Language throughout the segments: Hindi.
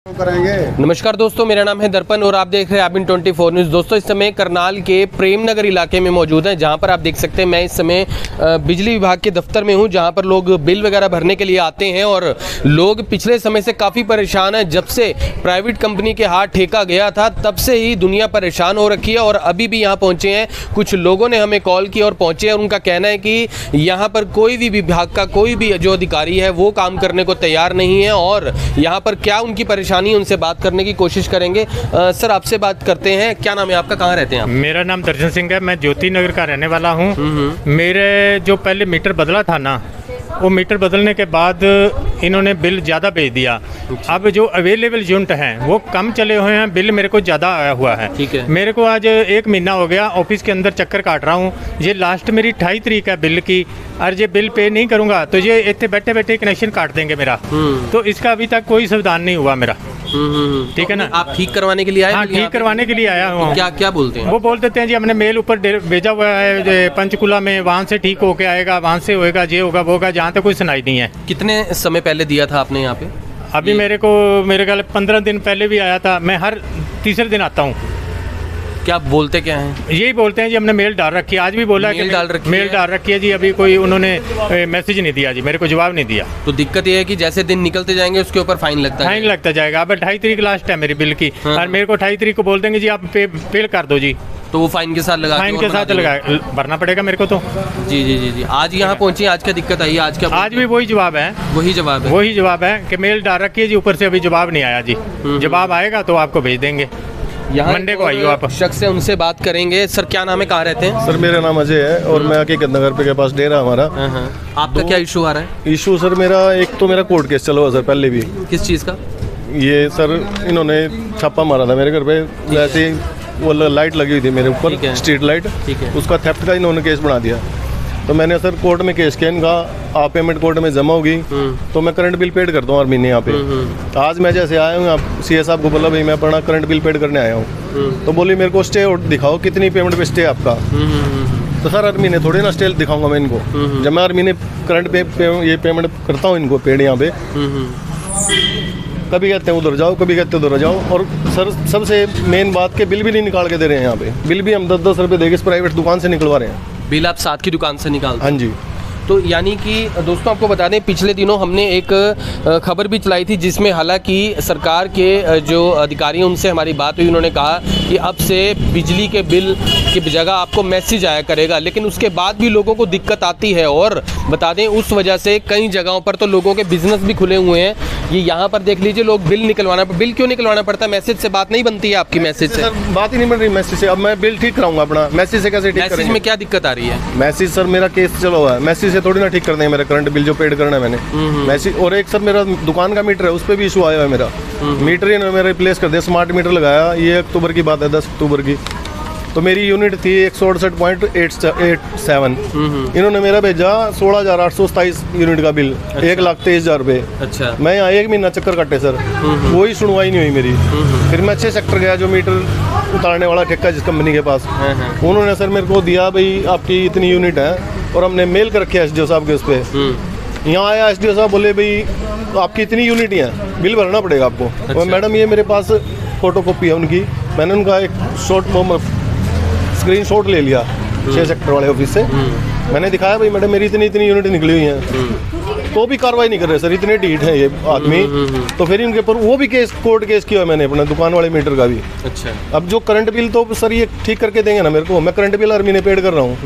करेंगे। नमस्कार दोस्तों, मेरा नाम है दर्पण और आप देख रहे हैं आबिन 24 न्यूज़। दोस्तों, इस समय करनाल के प्रेम नगर इलाके में मौजूद हैं, जहां पर आप देख सकते हैं मैं इस समय बिजली विभाग के दफ्तर में हूं, जहां पर लोग बिल वगैरह भरने के लिए आते हैं और लोग पिछले समय से काफ़ी परेशान हैं। जब से प्राइवेट कंपनी के हाथ ठेका गया था तब से ही दुनिया परेशान हो रखी है और अभी भी यहाँ पहुँचे हैं। कुछ लोगों ने हमें कॉल की और पहुँचे और उनका कहना है कि यहाँ पर कोई भी विभाग का कोई भी जो अधिकारी है वो काम करने को तैयार नहीं है और यहाँ पर क्या उनकी परेशानी, उनसे बात करने की कोशिश करेंगे। सर, आपसे बात करते हैं। क्या नाम है आपका, कहाँ रहते हैं आप? मेरा नाम दर्शन सिंह है, मैं ज्योति नगर का रहने वाला हूँ। मेरे जो पहले मीटर बदला था ना, वो मीटर बदलने के बाद इन्होंने बिल ज़्यादा भेज दिया। अब जो अवेलेबल यूनिट हैं वो कम चले हुए हैं, बिल मेरे को ज़्यादा आया हुआ है। ठीक है। मेरे को आज 1 महीना हो गया ऑफिस के अंदर चक्कर काट रहा हूँ। ये लास्ट मेरी 28 तारीख है बिल की, और ये बिल पे नहीं करूँगा तो ये इतने बैठे बैठे कनेक्शन काट देंगे मेरा। तो इसका अभी तक कोई समाधान नहीं हुआ मेरा। ठीक है ना। आप ठीक करवाने के लिए आए? हाँ, ठीक करवाने के लिए आया हूँ। क्या क्या बोलते हैं? वो बोल देते हैं जी हमने मेल ऊपर भेजा हुआ है पंचकुला में, वहाँ से ठीक होके आएगा, वहाँ से होएगा, ये होगा वो होगा। जहाँ तक कोई सुनाई नहीं है। कितने समय पहले दिया था आपने यहाँ पे? अभी मेरे ख्याल 15 दिन पहले भी आया था। मैं हर तीसरे दिन आता हूँ। क्या बोलते क्या हैं? यही बोलते हैं जी हमने मेल डाल रखी है। आज भी बोला मेल कि डाल रखी मेल डाल रखी है जी। अभी कोई उन्होंने मैसेज नहीं दिया जी, मेरे को जवाब नहीं दिया। तो दिक्कत ये है कि जैसे दिन निकलते जाएंगे उसके ऊपर फाइन लगता है। फाइन लगता जाएगा। अब 28 तारीख लास्ट है मेरी बिल की। हाँ। और मेरे को 28 तारीख को बोल देंगे जी आप पे कर दो जी। तो वो फाइन के साथ लगा फाइन के साथ भरना पड़ेगा मेरे को। तो जी जी जी जी। आज यहाँ पहुँचे, आज क्या दिक्कत आई? आज क्या? आज भी वही जवाब है। वही जवाब है? वही जवाब है कि मेल डाल रखी है जी, ऊपर से अभी जवाब नहीं आया जी। जवाब आएगा तो आपको भेज देंगे। यहाँ मंडे को आइयो आप। शख्स से उनसे बात करेंगे। सर, क्या नाम है, कहाँ रहते हैं? सर, मेरा नाम अजय है और मैं हकीकत नगर पे के पास डेरा हमारा। आपका क्या इशू आ रहा है? इशू सर मेरा एक तो मेरा कोर्ट केस चला हुआ सर पहले भी। किस चीज़ का? ये सर इन्होंने छापा मारा था मेरे घर पे। वैसे ही वो लाइट लगी हुई थी मेरे ठीक है। ऊपर, स्ट्रीट लाइट। ठीक है। उसका थेफ्ट का इन्होंने केस बना दिया। तो मैंने सर कोर्ट में केस किया, इनका आप पेमेंट कोर्ट में जमा होगी तो मैं करंट बिल पेड करता हूँ हर महीने यहाँ पे। तो आज मैं जैसे आया हूँ, आप सीए साहब को बोला भाई मैं अपना करंट बिल पेड करने आया हूँ। तो बोली मेरे को स्टे दिखाओ, कितनी पेमेंट पे स्टे आपका। तो सर हर महीने थोड़ी ना स्टे दिखाऊंगा मैं इनको। जब मैं हर महीने करंट पे ये पेमेंट करता हूँ इनको पेड यहाँ पे। कभी कहते हैं उधर जाओ, कभी कहते हैं उधर जाओ। और सर सबसे मेन बात के बिल भी नहीं निकाल के दे रहे हैं यहाँ पे। बिल भी हम 10-10 रुपये देके इस प्राइवेट दुकान से निकलवा रहे हैं। बिल आप साथ की दुकान से निकालते हैं? हाँ जी। तो यानी कि दोस्तों आपको बता दें, पिछले दिनों हमने एक खबर भी चलाई थी जिसमें हालांकि सरकार के जो अधिकारी हैं उनसे हमारी बात हुई। उन्होंने कहा कि अब से बिजली के बिल की जगह आपको मैसेज आया करेगा, लेकिन उसके बाद भी लोगों को दिक्कत आती है। और बता दें उस वजह से कई जगहों पर तो लोगों के बिजनेस भी खुले हुए हैं। ये यहाँ पर देख लीजिए, लोग बिल निकलवाना, बिल क्यों निकलवाना पड़ता है? मैसेज से बात नहीं बनती है आपकी? मैसेज से सर बात ही नहीं बन रही मैसेज से। अब मैं बिल ठीक कराऊंगा अपना, मैसेज से कैसे ठीक मैसेज करेंगे? में क्या दिक्कत आ रही है? मैसेज सर मेरा केस चला हुआ है, मैसेज से थोड़ी ना ठीक कर देंगे मेरा करंट बिल जो पेड करना है मैंने। मैसेज और एक सर मेरा दुकान का मीटर है, उस पर भी इशू आया है मेरा। मीटर ही मेरा रिप्लेस कर दिया, स्मार्ट मीटर लगाया। ये अक्टूबर की बात है, 10 अक्टूबर की। तो मेरी यूनिट थी 168.87। इन्होंने मेरा भेजा 16,827 यूनिट का बिल। 1,23,000 रुपये। अच्छा। मैं यहाँ 1 महीना चक्कर काटे सर, कोई सुनवाई नहीं हुई मेरी। फिर मैं 6 सेक्टर गया, जो मीटर उतारने वाला ठेका जिस कंपनी के पास, उन्होंने सर मेरे को दिया भाई आपकी इतनी यूनिट है, और हमने मेल कर रखे एसडीओ साहब के उस पर। यहाँ आया एसडीओ साहब, बोले भाई आपकी इतनी यूनिट ही है, बिल भरना पड़ेगा आपको। अच्छा। और मैडम ये मेरे पास फोटो कॉपी है उनकी, मैंने उनका एक स्क्रीन शॉट ले लिया 6 सेक्टर वाले ऑफिस से। मैंने दिखाया भाई मैडम मेरी इतनी यूनिट निकली हुई हैं। तो भी कार्रवाई नहीं कर रहे सर, इतने ढीठ है ये आदमी। तो फिर इनके ऊपर वो भी कोर्ट केस किया मैंने अपने दुकान वाले मीटर का भी। अच्छा। अब जो करंट बिल तो सर ये ठीक करके देंगे ना मेरे को, मैं करंट बिल हर महीने पेड कर रहा हूँ।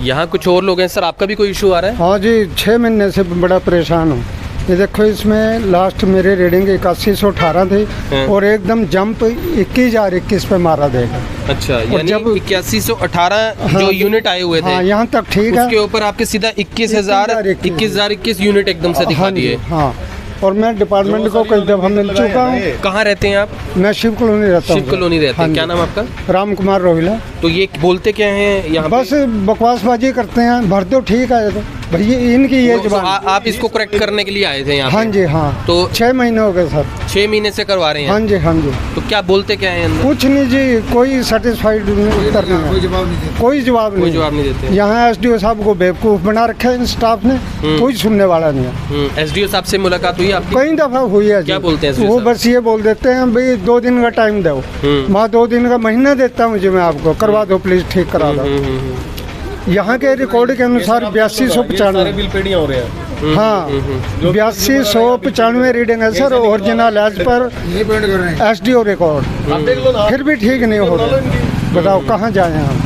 यहाँ कुछ और लोग हैं। सर, आपका भी कोई इशू आ रहा है? हाँ जी, 6 महीने से बड़ा परेशान हूँ। ये देखो, इसमें लास्ट मेरे रीडिंग 8118 थी और एकदम जंप 21,021 पे मारा देगा। अच्छा, यानी जब 8118 जो यूनिट आए हुए थे, हाँ, यहाँ तक ठीक है। उसके ऊपर आपके सीधा 21,021 यूनिट एकदम से दिखा दिए। हाँ, और मैं डिपार्टमेंट को कई दफा मिल चुका हूँ। कहाँ रहते हैं आप? मैं शिव कॉलोनी रहता हूँ। शिव कॉलोनी रहते हैं। क्या नाम आपका? राम कुमार रोहिला। तो ये बोलते क्या हैं यहाँ? बस बकवासबाजी करते हैं, भर दो ठीक है। भैया इनकी ये तो जबान। आप इसको करेक्ट करने के लिए आए थे यहाँ पे? हाँ जी हाँ। तो 6 महीने हो गए सर। 6 महीने से करवा रहे हैं? हाँ जी हाँ जी। तो क्या बोलते क्या है अंदर? कुछ नहीं जी, कोई सेटिस्फाइड उत्तर नहीं है, कोई जवाब नहीं देते। यहाँ एसडीओ साहब को बेवकूफ़ बना रखा है इन स्टाफ ने, कोई सुनने वाला नहीं है। एसडीओ साहब से मुलाकात हुई आपकी? कई दफ़ा हुई है जी। क्या बोलते हैं SDO वो साहब? बस ये बोल देते हैं भाई 2 दिन का टाइम दो, मैं 2 दिन का महीना देता हूँ जी, मैं आपको करवा दो प्लीज़, ठीक करा दो। यहाँ के रिकॉर्ड के अनुसार 8295 बिल पेडियां हो रहे हैं। हाँ 8295 रीडिंग है sir, original as per SDO record. आप देख लो ना। फिर भी ठीक नहीं हो रहा, बताओ कहाँ जाए हम?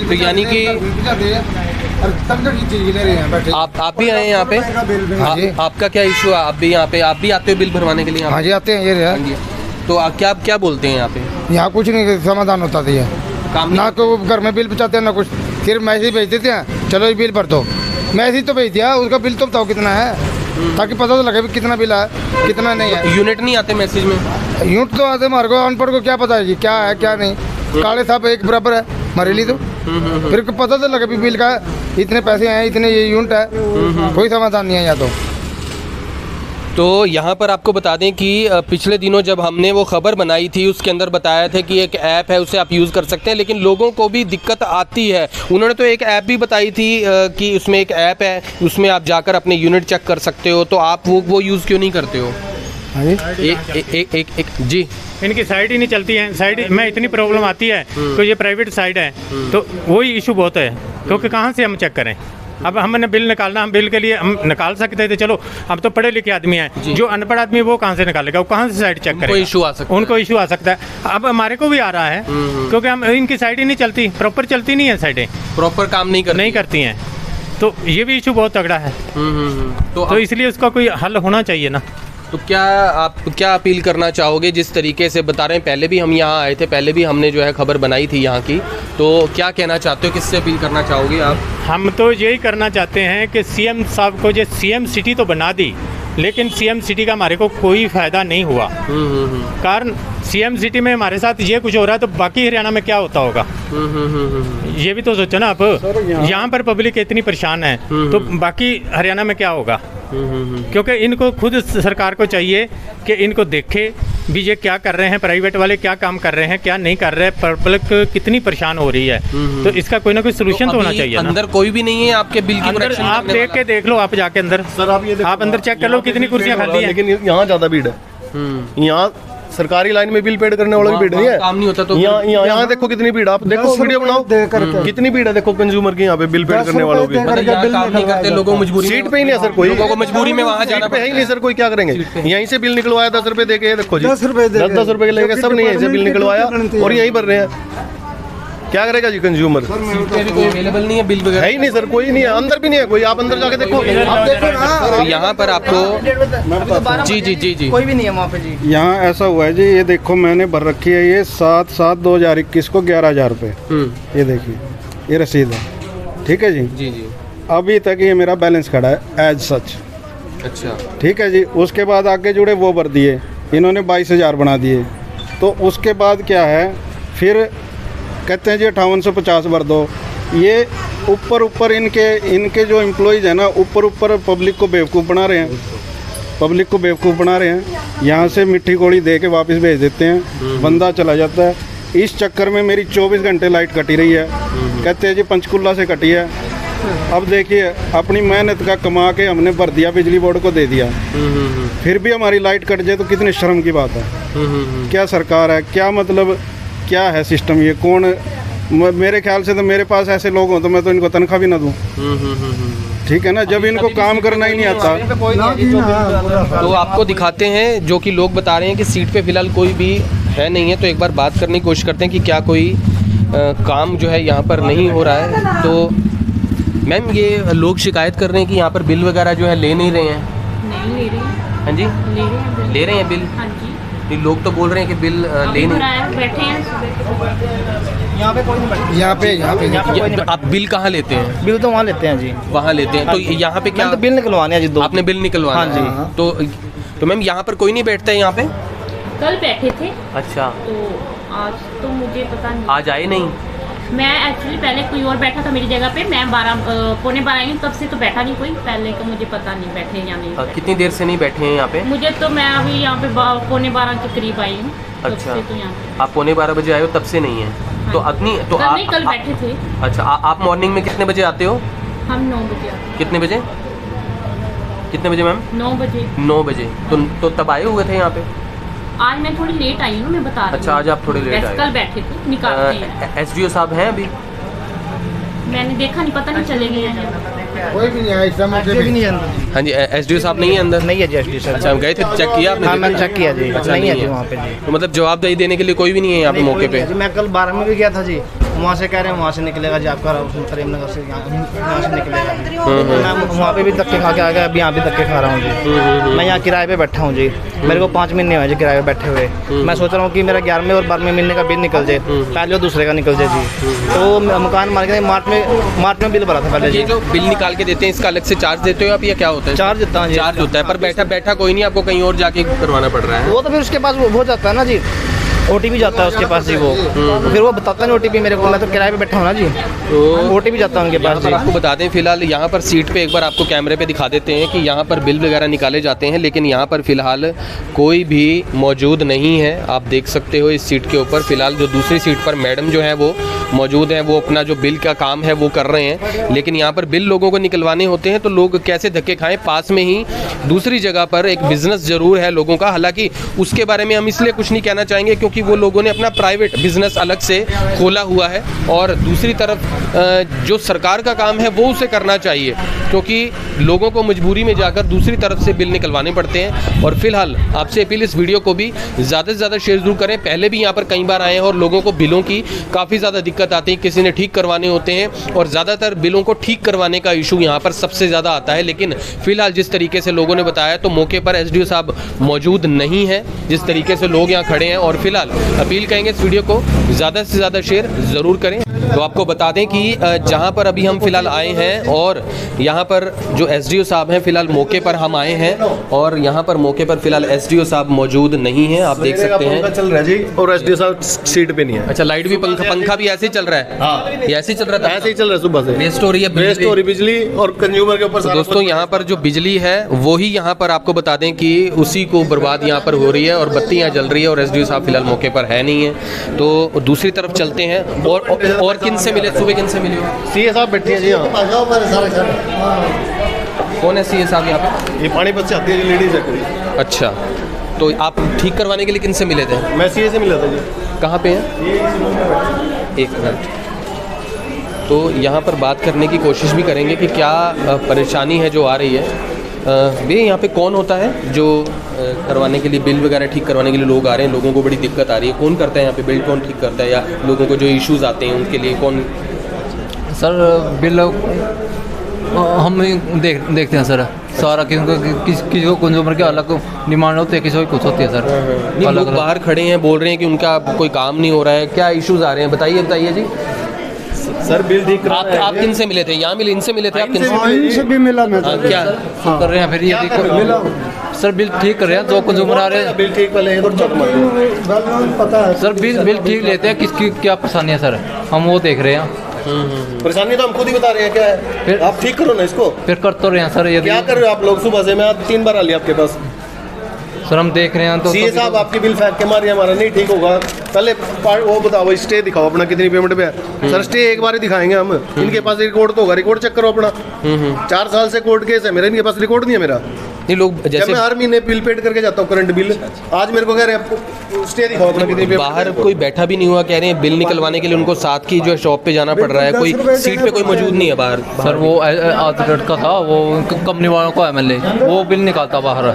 तो यानी कि आप भी आए यहाँ पे? आपका क्या इशू है? आप भी यहाँ पे, आप भी आते हो बिल भरवाने के लिए? हाँ जी आते हैं, ये है। तो क्या क्या बोलते हैं यहाँ पे? यहाँ कुछ नहीं समाधान होता था, ये काम ना को घर में बिल पहुँचाते हैं ना कुछ, सिर्फ मैसेज भेज देते हैं, चलो ये बिल भर दो। मैसेज तो भेज दिया, उसका बिल तो बताओ कितना है, ताकि पता तो लगे भी कितना बिल है कितना नहीं है। यूनिट नहीं आते मैसेज में? यूनिट तो आते, हमारे को अनपढ़ को क्या पता है जी क्या है क्या नहीं, काले साहब एक बराबर है हमारे लिए। तो फिर पता तो लगे भी बिल का इतने पैसे हैं, इतने ये यूनिट है, कोई समाधान नहीं है यहाँ तो यहाँ पर आपको बता दें कि पिछले दिनों जब हमने वो खबर बनाई थी उसके अंदर बताया था कि एक ऐप है, उसे आप यूज़ कर सकते हैं, लेकिन लोगों को भी दिक्कत आती है। उन्होंने तो एक ऐप भी बताई थी कि उसमें एक ऐप है, उसमें आप जाकर अपने यूनिट चेक कर सकते हो, तो आप वो यूज़ क्यों नहीं करते हो? एक जी, इनकी साइड ही नहीं चलती है, साइड में इतनी प्रॉब्लम आती है। तो ये प्राइवेट साइड है तो वही इशू बहुत है, क्योंकि कहाँ से हम चेक करें? अब हमने बिल निकालना, हम बिल के लिए हम निकाल सकते थे, चलो हम तो पढ़े लिखे आदमी हैं, जो अनपढ़ आदमी वो कहाँ से निकालेगा, वो कहाँ से साइड चेक करेगा? इशू आ सकता है, उनको इशू आ सकता है। अब हमारे को भी आ रहा है, क्योंकि हम इनकी साइड ही नहीं चलती, प्रॉपर चलती नहीं है, साइडें प्रॉपर काम नहीं करती हैं, तो ये भी इशू बहुत तगड़ा है। तो इसलिए उसका कोई हल होना चाहिए ना। तो आप क्या अपील करना चाहोगे? जिस तरीके से बता रहे हैं, पहले भी हम यहाँ आए थे, पहले भी हमने जो है खबर बनाई थी यहाँ की, तो क्या कहना चाहते हो, किससे अपील करना चाहोगे आप? हम तो यही करना चाहते हैं कि सीएम साहब को, जो सीएम सिटी तो बना दी, लेकिन सीएम सिटी का हमारे को कोई फ़ायदा नहीं हुआ। कारण सीएम सिटी में हमारे साथ ये कुछ हो रहा है, तो बाकी हरियाणा में क्या होता होगा? ये भी तो सोचो ना आप। यहाँ पर पब्लिक इतनी परेशान है, तो बाकी हरियाणा में क्या होगा? क्योंकि इनको खुद सरकार को चाहिए कि इनको देखे भी ये क्या कर रहे हैं, प्राइवेट वाले क्या काम कर रहे हैं, क्या नहीं कर रहे हैं, पब्लिक कितनी परेशान हो रही है, तो इसका कोई ना कोई सोल्यूशन तो होना चाहिए ना। अंदर कोई भी नहीं है आपके बिल की अंदर? आप देख लो, आप जाके अंदर, सर आप ये आप अंदर चेक कर लो कितनी कुर्सियां खाली हैं। लेकिन यहाँ ज़्यादा भीड़ है। यहाँ सरकारी लाइन में बिल पेड करने वाला की भीड़ नहीं है, काम नहीं होता। तो यहाँ देखो कितनी भीड़, आप देखो वीडियो बनाओ कितनी भीड़ है, देखो कंज्यूमर की यहाँ पे बिल पेड करने वालों की। काम नहीं करते लोगों, मजबूरी सीट पे ही नहीं है सर कोई, लोगों को मजबूरी में वहाँ जाना पे है ही नहीं सर, कोई क्या करेंगे? यहीं से बिल निकलवाया 10 रुपए दे के, देखो जी 10 रुपए दे 10 रुपए लेके सब नहीं, ऐसे बिल निकलवाया और यहीं भर रहे हैं। क्या करेगा जी कंज्यूमर? कोई अवेलेबल नहीं है बिल वगैरह, है ही नहीं सर, कोई नहीं है, अंदर भी नहीं है कोई, आप अंदर जाके देखो, आप देखो ना। तो यहाँ पर आपको जी कोई भी नहीं है वहाँ पे जी। यहाँ ऐसा हुआ है जी, ये देखो मैंने भर रखी है ये 7/7/2021 को 11,000 रुपये, ये देखिए ये रसीद है, ठीक है जी। जी अभी तक ये मेरा बैलेंस खड़ा है एज सच, अच्छा ठीक है जी। उसके बाद आगे जुड़े वो भर दिए इन्होंने, 22,000 बना दिए। तो उसके बाद क्या है, फिर कहते हैं जी 5850 भर दो। ये ऊपर इनके जो एम्प्लॉइज़ हैं ना, ऊपर पब्लिक को बेवकूफ़ बना रहे हैं, यहाँ से मिट्टी गोली दे के वापस भेज देते हैं, बंदा चला जाता है। इस चक्कर में मेरी 24 घंटे लाइट कटी रही है, कहते हैं जी पंचकुला से कटी है। अब देखिए अपनी मेहनत का कमा के हमने भर दिया, बिजली बोर्ड को दे दिया, फिर भी हमारी लाइट कट जाए तो कितनी शर्म की बात है। क्या सरकार है, क्या मतलब क्या है सिस्टम ये? कौन, मेरे ख्याल से तो मेरे पास ऐसे लोग हों तो मैं तो इनको तनख्वाह भी ना दूं, ठीक है ना, जब इनको काम करना ही नहीं आता। तो आपको दिखाते हैं, जो कि लोग बता रहे हैं कि सीट पे फिलहाल कोई भी है नहीं है, तो एक बार बात करने की कोशिश करते हैं कि क्या कोई काम जो है यहाँ पर नहीं हो रहा है। तो मैम ये लोग शिकायत कर रहे हैं कि यहाँ पर बिल वगैरह जो है ले नहीं रहे हैं। नहीं ले रहे हैं। हाँ जी ले रहे हैं बिल। हाँ जी ये लोग तो बोल रहे हैं कि बिल ले नहीं, बैठे हैं यहाँ पे कोई नहीं बैठा। यहाँ पे आप बिल कहाँ लेते हैं? बिल तो वहाँ लेते हैं जी, वहाँ लेते हैं। तो यहाँ पे क्या तो बिल निकलवाने हैं जी, 2 आपने बिल निकलवाना? हाँ जी। तो मैम यहाँ पर कोई नहीं बैठता है यहाँ पे? कल बैठे थे। अच्छा, तो आज तो मुझे पता नहीं। आज आए नहीं? मैं एक्चुअली पहले कोई और बैठा था मेरी जगह पे, मैं 12 आई हूँ, तब से तो बैठा नहीं कोई, पहले का मुझे पता नहीं बैठे या नहीं। कितनी देर से नहीं बैठे हैं यहाँ पे? मुझे तो मैं अभी यहाँ पे 12:15 के करीब आई हूँ। अच्छा, तो यहाँ पे आप 12:15 बजे आए हो, तब से नहीं है? तो अपनी तो आप नहीं, कल बैठे थे। अच्छा, आप मॉर्निंग में कितने बजे आते हो? हम 9 बजे आते हैं। कितने बजे मैम? 9 बजे। 9 बजे तो तब आए हुए थे यहाँ पे? आज मैं थोड़ी लेट आई हूँ, मैं बता रही हूँ। अच्छा, आज आप थोड़ी लेट आए। कल बैठे थे, निकालते हैं। SDO साहब हैं अभी? मैंने देखा नहीं, पता नहीं चलेगी। कोई भी नहीं है इस समय भी नहीं है। हाँ जी, SDO साहब नहीं है अंदर? नहीं है जी SDO साहब। अच्छा, हम गए थे, चेक किया आपने? हाँ, मैंने चेक किया जी। अच्छा, नहीं है जी वहाँ पे जी। तो मतलब जवाबदेही देने के लिए कोई भी नहीं है यहाँ पे मौके पे? मैं कल 12 में भी गया था जी, वहाँ से कह रहे हैं वहाँ से निकलेगा जी आपका प्रेमनगर से, यहाँ से निकलेगा जी। मैं वहाँ पे भी धक्के खा के आ गया, अभी यहाँ भी धक्के खा रहा हूँ जी। मैं यहाँ किराए पे बैठा हूँ जी, मेरे को 5 महीने हुए जी किराए पे बैठे हुए। मैं सोच रहा हूँ कि मेरा 11वें और 12वें महीने का बिल निकल जाए, पहले और दूसरे का निकल जाए जी। तो मकान मालिक ने मार्च में बिल भरा था पहले। ये जो बिल निकाल के देते हैं, इसका अलग से चार्ज देते हो आप या क्या होता है? चार्ज देता हूँ जी। चार्ज होता है, पर बैठा कोई नहीं, आपको कहीं और जाके करवाना पड़ रहा है? वो तो फिर उसके पास वो हो जाता है ना जी, OTP जाता है उसके पास जी वो, तो फिर वो बताता नहीं OTP मेरे को, मैं तो किराए पे बैठा हूँ ना जी, तो OTP जाता है उनके पास जी। आपको बता दें, फिलहाल यहाँ पर सीट पे एक बार आपको कैमरे पे दिखा देते हैं कि यहाँ पर बिल वगैरह निकाले जाते हैं, लेकिन यहाँ पर फिलहाल कोई भी मौजूद नहीं है। आप देख सकते हो इस सीट के ऊपर फिलहाल जो दूसरी सीट पर मैडम जो है वो मौजूद हैं, वो अपना जो बिल का काम है वो कर रहे हैं, लेकिन यहाँ पर बिल लोगों को निकलवाने होते हैं तो लोग कैसे धक्के खाएं। पास में ही दूसरी जगह पर एक बिजनेस जरूर है लोगों का, हालांकि उसके बारे में हम इसलिए कुछ नहीं कहना चाहेंगे क्योंकि वो लोगों ने अपना प्राइवेट बिजनेस अलग से खोला हुआ है, और दूसरी तरफ जो सरकार का काम है वो उसे करना चाहिए, क्योंकि लोगों को मजबूरी में जाकर दूसरी तरफ से बिल निकलवाने पड़ते हैं। और फिलहाल आपसे अपील, इस वीडियो को भी ज़्यादा से ज़्यादा शेयर जरूर करें। पहले भी यहाँ पर कई बार आए हैं और लोगों को बिलों की काफ़ी ज़्यादा दिक्कत आती है, किसी ने ठीक करवाने होते हैं और ज़्यादातर बिलों को ठीक करवाने का इशू यहाँ पर सबसे ज़्यादा आता है। लेकिन फिलहाल जिस तरीके से लोगों ने बताया तो मौके पर SDO साहब मौजूद नहीं है, जिस तरीके से लोग यहाँ खड़े हैं। और फिलहाल अपील करेंगे इस वीडियो को ज़्यादा से ज़्यादा शेयर ज़रूर करें। तो आपको बता दें कि जहां पर अभी हम फिलहाल आए हैं और यहां पर जो SDO साहब हैं, फिलहाल मौके पर हम आए हैं और यहां पर मौके पर फिलहाल SDO साहब मौजूद नहीं हैं, आप देख सकते हैं। चल रहा है जी, और SDO साहब सीट पे नहीं है। अच्छा, लाइट भी पंखा भी ऐसे ही चल रहा है? हाँ, ये ऐसे ही चल रहा था? ऐसे ही चल रहा है सुबह से। वेस्ट हो रही है वेस्ट हो रही बिजली और कंज्यूमर के ऊपर। तो दोस्तों यहाँ पर जो बिजली है वो ही यहाँ पर आपको बता दें कि उसी को बर्बाद यहाँ पर हो रही है और बत्ती यहाँ जल रही है और SDO साहब फिलहाल मौके पर है नहीं है। तो दूसरी तरफ चलते हैं और किन से मिले, सुबह किन से मिले हो? CA साहब बैठे हैं जी यहाँ। कौन है CA साहब यहाँ पे? ये पानीपत से आती है, लेडीज है कोई। अच्छा, तो आप ठीक करवाने के लिए किन से मिले थे? मैं CA से मिला था जी। कहाँ पे हैं? एक मिनट। तो यहाँ पर बात करने की कोशिश भी करेंगे कि क्या परेशानी है जो आ रही है। भैया यहाँ पे कौन होता है जो करवाने के लिए बिल वगैरह ठीक करवाने के लिए लोग आ रहे हैं, लोगों को बड़ी दिक्कत आ रही है, कौन करता है यहाँ पे बिल, कौन ठीक करता है, या लोगों को जो इश्यूज़ आते हैं उनके लिए कौन? सर बिल हम देखते हैं सर सारा, किसी को कंज्यूमर के अलग डिमांड होती है, किसी को कुछ होती है सर। लोग बाहर खड़े हैं बोल रहे हैं कि उनका कोई काम नहीं हो रहा है, क्या इश्यूज़ आ रहे हैं बताइए जी। सर बिल ठीक आप किन से मिले थे? यहाँ मिले, इनसे मिले थे आप? इनसे भी मिला मैं। क्या कर रहे हैं फिर ये सर बिल ठीक कर रहे हैं, जो कंज्यूमर आ रहे हैं बिल ठीक वाले पता है सर, बिल ठीक लेते हैं, किसकी क्या परेशानी है सर, हम वो देख रहे हैं। परेशानी तो हम खुद ही बता रहे हैं क्या है, फिर आप ठीक करो ना इसको। फिर कर तो रहे हैं सर, ये क्या कर रहे हो आप लोग? सुबह से मैं 3 बार आ लिया आपके पास सर, हम देख रहे हैं। तो CA साहब आपकी बिल फेंक के मारिए, हमारा नहीं ठीक होगा। पहले वो बताओ, स्टे दिखाओ अपना, कितनी पेमेंट पे है। सर स्टे एक बार ही दिखाएंगे हम, इनके पास रिकॉर्ड तो होगा, रिकॉर्ड चेक करो अपना। 4 साल से कोर्ट केस है मेरा, इनके पास रिकॉर्ड नहीं है मेरा। नहीं, लोग जैसे मैं हर महीने बिल पेड करके जाता हूँ, करंट बिल। आज मेरे को कह रहे हैं स्टे दिखाओ अपना, कितनी पेमेंट। बाहर कोई बैठा भी नहीं हुआ, कह रहे हैं बिल निकलवाने के लिए उनको साथ की जो है शॉप पे जाना पड़ रहा है, कोई सीट पे कोई मौजूद नहीं है बाहर। सर वो आउटलेट का था, वो कंपनी वालों को MLA वो बिल निकालता बाहर,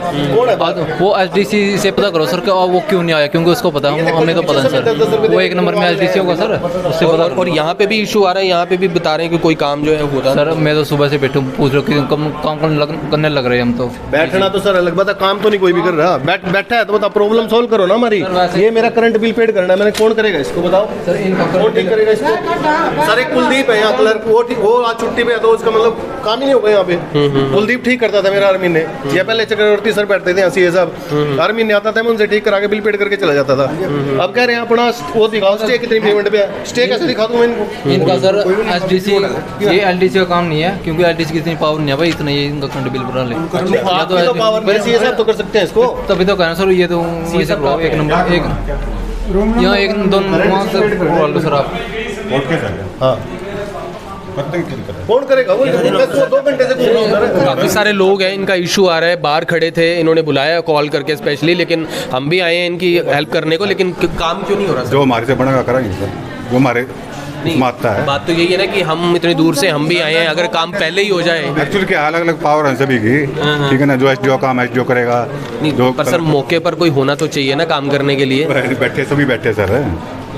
वो SDC से पता करो सर वो क्यों नहीं आया, क्योंकि उसको पता है, हमें तो पता है सर, वो 1 नंबर में SDC होगा सर, उससे पता। और यहाँ पे भी इशू आ रहा है, यहाँ पे भी बता रहे हैं कि कोई काम जो है होता। सर मैं तो सुबह से बैठूँ पूछ रहा हूँ कि काम करने लग रहे हैं हम तो। बैठना तो सर अलग बात है, काम तो नहीं कोई भी कर रहा। बैठा है तो बताओ, प्रॉब्लम सोल्व करो ना हमारी। ये मेरा करंट बिल पेड करना है, मैंने कौन करेगा इसको बताओ? कौन ठीक करेगा इसको? सर एक कुलदीप है यहाँ क्लर्क, वो आज छुट्टी पे है, तो उसका मतलब काम ही नहीं होगा यहाँ पे। कुलदीप ठीक करता था मेरा हर महीने, या पहले चक्रवर्ती सर बैठते थे CA साहब, हर महीने आता था, मैं उनसे ठीक करा के बिल पेड करके चला जाता था। अब कह रहे हैं हैं अपना वो दिखाओ स्टे कितनी पेमेंट पे है, स्टे कैसे दिखा दूं मैं इनको? इनका सर एसडीसी ये एलडीसी का काम नहीं है, क्योंकि एलडीसी की इतनी पावर नहीं है भाई, इतना ये इनका करंट बिल भरा ले। आपकी तो पावर मेरे सीए साहब तो कर सकते हैं इसको। तभी तो कहना सर, ये तो वैसे करो एक नंबर एक यहाँ एक दो वहाँ से बोल लो सर आप। हाँ कौन करेगा वो? 2 घंटे से घूम रहा हूं। काफ़ी सारे लोग हैं, इनका इशू आ रहा है, बाहर खड़े थे, इन्होंने बुलाया कॉल करके स्पेशली, लेकिन हम भी आए हैं इनकी हेल्प करने को, लेकिन काम क्यों नहीं हो रहा सर? जो हमारे से बनेगा करेंगे सर, जो हमारे मानता है। बात तो यही है ना कि हम इतनी दूर से हम भी आए हैं, अगर काम पहले ही हो जाए। एक्चुअली क्या अलग अलग पावर है सभी की, ठीक है ना, जो एसडीओ काम एसडीओ करेगा। नहीं पर सर मौके पर कोई होना तो चाहिए ना काम करने के लिए। बैठे सभी बैठे सर,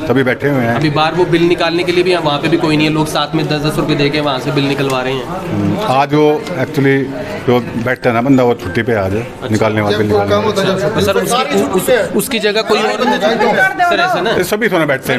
सभी बैठे हुए हैं। अभी बाहर वो बिल निकालने के लिए भी वहाँ पे भी कोई नहीं है, लोग साथ में 10-10 रुपए दे के वहाँ से बिल निकलवा रहे हैं। आज वो एक्चुअली जो बैठता है ना बंदा, वो छुट्टी पे आज निकालने वाला बिल निकालने। सर उसकी जगह कोई और सर ऐसा ना सभी थोड़ा बैठते हैं।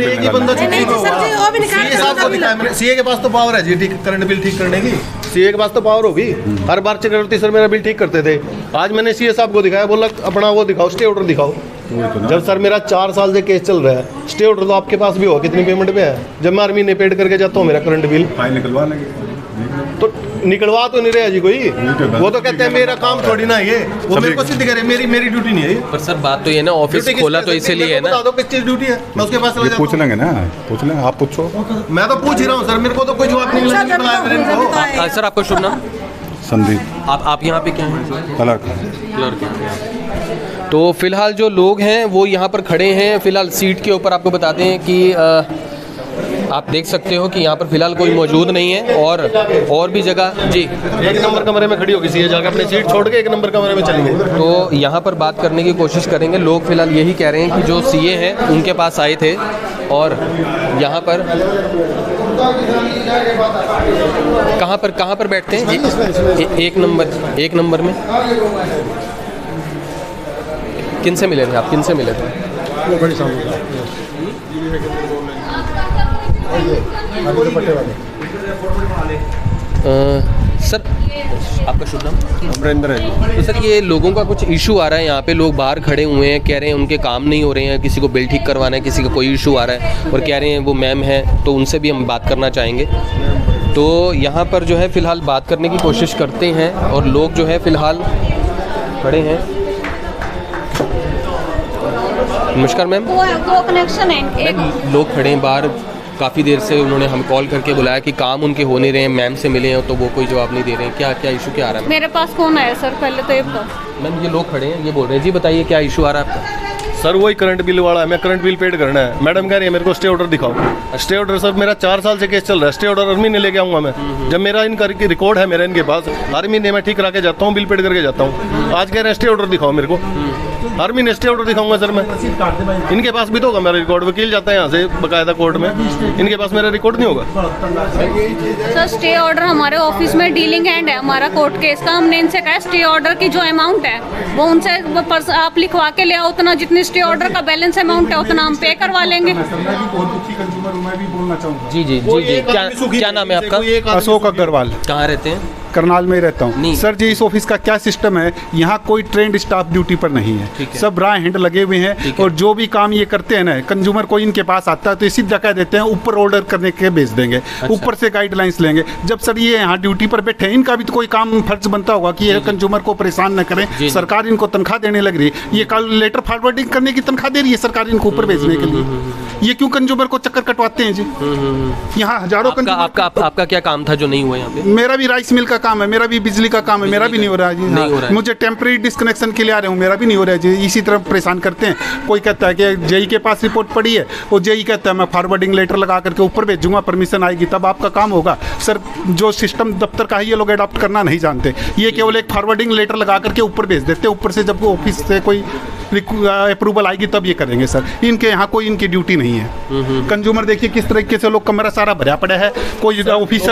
सीए के पास तो पावर है जी ठीक करंट बिल ठीक करने की, सीए के पास तो पावर होगी। हर बार चक्रवर्ती सर मेरा बिल ठीक करते थे। आज मैंने सीए साहब को दिखाया, बोला अपना वो दिखाओ स्टे ऑर्डर दिखाओ। जब सर मेरा 4 साल से केस चल रहा है, स्टे ऑर्डर तो आपके पास भी हो, कितनी पेमेंट पे है? जब मैं महीने पेड करके जाता हूँ मेरा करंट बिल निकलवा लेंगे तो निकलवा तो नहीं रहा जी कोई। वो तो कहते हैं मेरा काम थोड़ी ना ये, वो मेरे को सिद्ध करे, मेरी ड्यूटी नहीं है। पर सर बात तो ये ना, ऑफिस खोला तो इसीलिए है ना। बता दो किस चीज ड्यूटी है, मैं उसके पास पूछ लेंगे ना, पूछ लेंगे, आप पूछो। मैं तो पूछ ही रहा हूँ सर, मेरे को तो कोई जवाब नहीं मिला। सर आपका शुभ नाम? संदीप। आप यहाँ पे क्या हैं? क्लर्क। तो फिलहाल जो लोग हैं वो यहाँ पर खड़े हैं। फिलहाल सीट के ऊपर आपको बताते हैं कि आप देख सकते हो कि यहाँ पर फिलहाल कोई मौजूद नहीं है, और भी जगह जी 1 नंबर कमरे में खड़ी होगी सीए, जाकर अपनी सीट छोड़ के 1 नंबर कमरे में चली गई। तो यहाँ पर बात करने की कोशिश करेंगे। लोग फिलहाल यही कह रहे हैं कि जो सीए हैं उनके पास आए थे, और यहाँ पर कहाँ पर बैठते हैं? 1 नंबर में किन से मिले थे आप? किन से मिले थे? सर आपका शुभ नाम? अमरिंदर है। तो सर ये लोगों का कुछ इशू आ रहा है, यहाँ पे लोग बाहर खड़े हुए हैं, कह रहे हैं उनके काम नहीं हो रहे हैं, किसी को बिल ठीक करवाना है, किसी का कोई इशू आ रहा है, और कह रहे हैं वो मैम है, तो उनसे भी हम बात करना चाहेंगे। तो यहाँ पर जो है फ़िलहाल बात करने की कोशिश करते हैं, और लोग जो है फ़िलहाल खड़े हैं। नमस्कार मैम। दो कनेक्शन है। लोग खड़े हैं बाहर, काफ़ी देर से उन्होंने हम कॉल करके बुलाया कि काम उनके हो नहीं रहे हैं, मैम से मिले हैं तो वो कोई जवाब नहीं दे रहे हैं। क्या इशू क्या आ रहा है? मेरे पास कौन आया सर? पहले तो ये बताओ। मैम ये लोग खड़े हैं, ये बोल रहे हैं, जी बताइए क्या इशू आ रहा है आपका? सर वही करंट बिल वाला है, मैं करंट बिल पेड करना है। मैडम कह रही है मेरे को स्टे ऑर्डर दिखाओ। स्टे ऑर्डर सर मेरा 4 साल से केस चल रहा है, स्टे ऑर्डर हर महीने लेके आऊँगा मैं। जब मेरा इनका रिकॉर्ड है मेरा इनके पास, हर महीने मैं ठीक करा के जाता हूँ, बिल पेड करके जाता हूँ। आज कह रहे हैं स्टे ऑर्डर दिखाओ मेरे को, हर महीने स्टे ऑर्डर दिखाऊंगा सर मैं। इनके पास भी तो होगा मेरा रिकॉर्ड, वकील जाता है यहाँ से बाकायदा कोर्ट में, इनके पास मेरा रिकॉर्ड नहीं होगा। सर स्टे ऑर्डर हमारे ऑफिस में डीलिंग हैंड है हमारा कोर्ट केस का। हमने इनसे कहा स्टे ऑर्डर की जो अमाउंट है वो उनसे आप लिखवा के ले आओ, उतना जितनी स्टे ऑर्डर का बैलेंस अमाउंट है उतना हम पे करवा लेंगे। जी क्या नाम है आपका? अशोक अग्रवाल। कहाँ रहते हैं? करनाल में रहता हूँ सर जी। इस ऑफिस का क्या सिस्टम है, यहाँ कोई ट्रेंड स्टाफ ड्यूटी पर नहीं है, सब राह हैंड लगे हुए हैं, और जो भी काम ये करते हैं ना, कंज्यूमर कोई इनके पास आता है तो इसी सीधा कह देते हैं ऊपर ऑर्डर करने के भेज देंगे, ऊपर से गाइडलाइंस लेंगे। जब सर ये यहाँ ड्यूटी पर बैठे हैं, इनका भी तो कोई काम फर्ज बनता होगा कि ये कंज्यूमर को परेशान न करें। सरकार इनको तनख्वाह देने लग रही है, ये कल लेटर फॉरवर्डिंग करने की तनख्वाह दे रही है सरकार इनको ऊपर भेजने के लिए। ये क्यों कंज्यूमर को चक्कर कटवाते हैं जी? यहाँ हजारों आपका क्या काम था जो नहीं हुआ यहाँ पे? मेरा भी राइस मिल का काम है, मेरा भी बिजली का काम है, मेरा भी नहीं हो रहा है जी। नहीं हो रहा है। मुझे टेम्परेरी डिस्कनेक्शन के लिए आ रहे हूँ, मेरा भी नहीं हो रहा है जी। इसी तरह परेशान करते हैं। कोई कहता है कि जेई के पास रिपोर्ट पड़ी है, वो जेई कहता है मैं फॉरवर्डिंग लेटर लगा करके ऊपर भेजूंगा, परमिशन आएगी तब आपका काम होगा। सर जो सिस्टम दफ्तर का है ये लोग अडॉप्ट करना नहीं जानते, ये केवल एक फॉरवर्डिंग लेटर लगा करके ऊपर भेज देते, ऊपर से जब ऑफिस से कोई अप्रूवल आएगी तब ये करेंगे। सर इनके यहाँ कोई इनकी ड्यूटी नहीं है। कंज्यूमर देखिए किस तरीके से लोग, कमरा सारा भरा पड़ा है, कोई ऑफिसर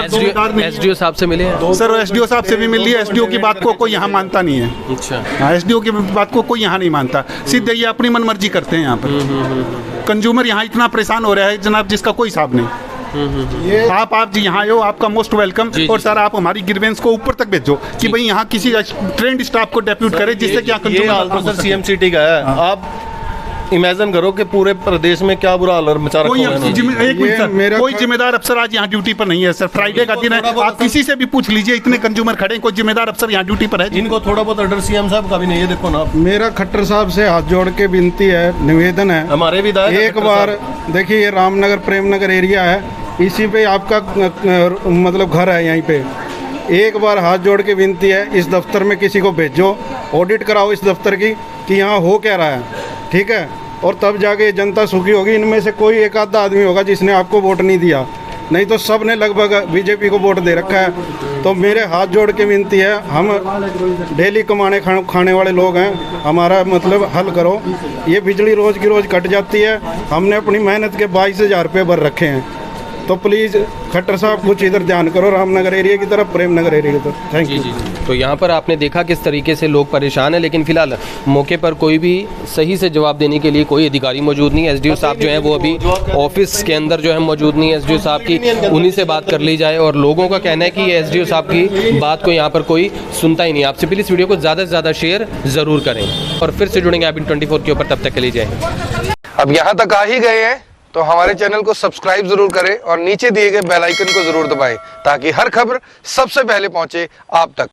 एसडीओ साहब से मिले हैं? सर एसडीओ साहब से भी मिल लिया, एसडीओ की बात को कोई यहाँ मानता नहीं है। अच्छा हाँ, एसडीओ की बात को कोई यहाँ नहीं मानता, सीधे ये अपनी मनमर्जी करते हैं यहाँ पर। कंज्यूमर यहाँ इतना परेशान हो रहा है जनाब जिसका कोई हिसाब नहीं। आप जी यहाँ हो, आपका मोस्ट वेलकम। और सर आप हमारी ग्रीवेंस को ऊपर तक भेजो कि भाई यहाँ किसी ट्रेंड स्टाफ को डेप्यूट करे जिससे क्या सर सीएम सिटी का है। आप इमेजिन करो कि पूरे प्रदेश में क्या बुरा हाल मचा रखा कोई है इन्होंने। एक मिनट सर, मेरा कोई जिम्मेदार अफसर आज यहाँ ड्यूटी पर नहीं है सर। फ्राइडे का दिन है, आप किसी से भी पूछ लीजिए, इतने कंज्यूमर खड़े हैं, कोई जिम्मेदार अफसर यहाँ ड्यूटी पर है? इनको थोड़ा बहुत ऑर्डर सीएम साहब का भी नहीं है, देखो ना आप। मेरा खट्टर साहब से हाथ जोड़ के विनती है, निवेदन है, हमारे विधायक एक खट्टर बार देखिए, ये रामनगर प्रेमनगर एरिया है, इसी पे आपका मतलब घर है, यहीं पे एक बार हाथ जोड़ के विनती है, इस दफ्तर में किसी को भेजो, ऑडिट कराओ इस दफ्तर की कि यहाँ हो क्या रहा है, ठीक है, और तब जाके जनता सुखी होगी। इनमें से कोई एक आधा आदमी होगा जिसने आपको वोट नहीं दिया, नहीं तो सब ने लगभग बीजेपी को वोट दे रखा है। तो मेरे हाथ जोड़ के विनती है, हम डेली कमाने खाने वाले लोग हैं, हमारा मतलब हल करो। ये बिजली रोज़ की रोज़ कट जाती है, हमने अपनी मेहनत के 22,000 रुपये भर रखे हैं, तो प्लीज़ खट्टर साहब कुछ इधर ध्यान करो, रामनगर एरिया की तरफ, प्रेमनगर एरिया की तरफ। Thank you. तो यहाँ पर आपने देखा किस तरीके से लोग परेशान हैं, लेकिन फिलहाल मौके पर कोई भी सही से जवाब देने के लिए कोई अधिकारी मौजूद नहीं है। एसडीओ साहब जो हैं वो अभी ऑफिस के अंदर जो है मौजूद नहीं है। एसडीओ साहब की उन्हीं से बात कर ली जाए, और लोगों का कहना है कि एसडीओ साहब की बात को यहाँ पर कोई सुनता ही नहीं। आपसे प्लीज़ इस वीडियो को ज़्यादा से ज़्यादा शेयर ज़रूर करें, और फिर से जुड़ेंगे IBN 24 के ऊपर, तब तक के लिए जय। अब यहाँ तक आ ही गए हैं तो हमारे चैनल को सब्सक्राइब जरूर करें और नीचे दिए गए बेल आइकन को जरूर दबाएं ताकि हर खबर सबसे पहले पहुंचे आप तक।